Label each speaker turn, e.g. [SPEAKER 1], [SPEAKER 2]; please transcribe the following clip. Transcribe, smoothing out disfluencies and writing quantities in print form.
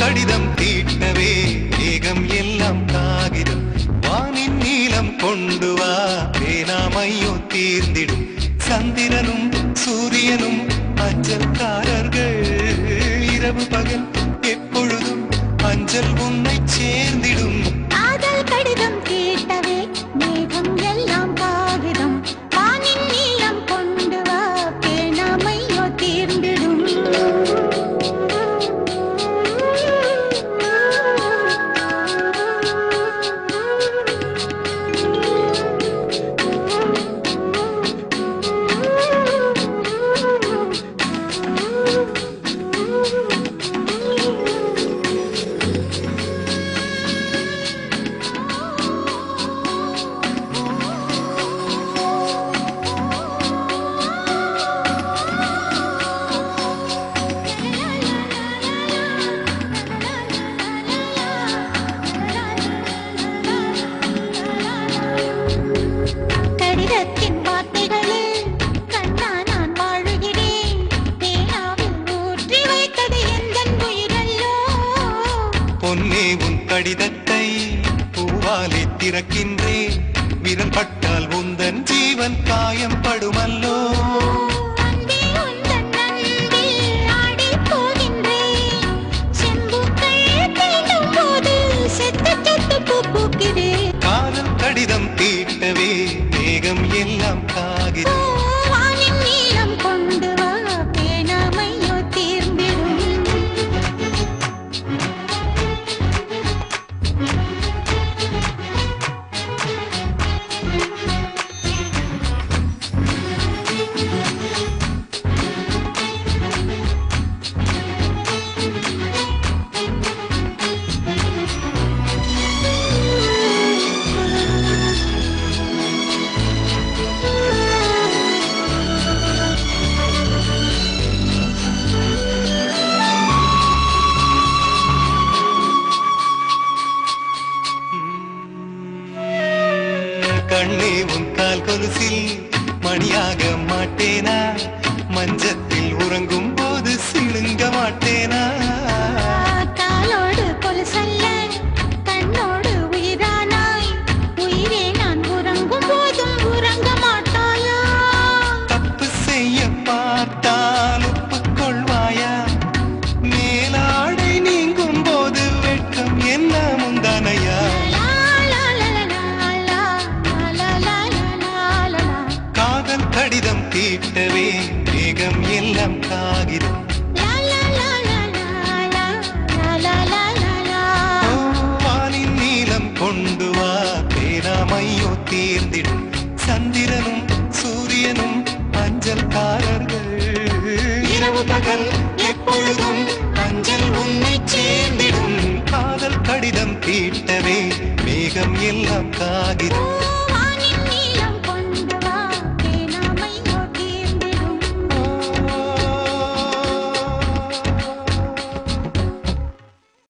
[SPEAKER 1] கடிதம் தீட்டவே மேகம் எல்லாம் காகிதம் வானின் நீலம் கொண்டு வா பேனாமையோ தீர்ந்திடும் சந்திரனும் சூரியனும் அஞ்சல்காரர்கள் இரவு பகல் எப்பொழுதும் அஞ்சல் உன்னை சேர்ந்திடும்
[SPEAKER 2] காதல் கடிதம் தீட்டவே மேகம் எல்லாம் காகிதம் வானின் நீலம் கொண்டு வா பேனாமையோ தீர்ந்திடும்
[SPEAKER 1] பொன்னே உன் கடிதத்தை பூவாலே திறக்கின்றேன் விரல் பட்டால் உந்தன் ஜீவன் காயம் படுமல்லோ காதல் கடிதம் தீட்டவே மேகம் எல்லாம் காகிதம் கண்ணே உன் கால் கொலுசில் மணியாக மாட்டேனா மஞ்சத்தில் உறங்கும் போது சிணுங்க மாட்டேனா
[SPEAKER 2] காலோடு கொலுசல்ல கண்ணோடு உயிரானாய் உயிரே நான் உறங்கும் போதும் உறங்க மாட்டாயா
[SPEAKER 1] தப்பு செய்ய பார்த்தால் ஒப்புக்கொள்வாயா மேலாடை நீங்கும் போது வெட்கம் என்ன முந்தானையா கடிதம் தீட்டவே மேகம் எல்லாம் காகிதம் வானின் நீலம் கொண்டு வா பேனாமையோ தீர்ந்திடும் சந்திரனும் சூரியனும் அஞ்சல்காரர்கள் இரவு பகல் எப்பொழுதும் அஞ்சல் உன்னை சேர்ந்திடும் காதல் கடிதம் தீட்டவே மேகம் எல்லாம் காகிதம்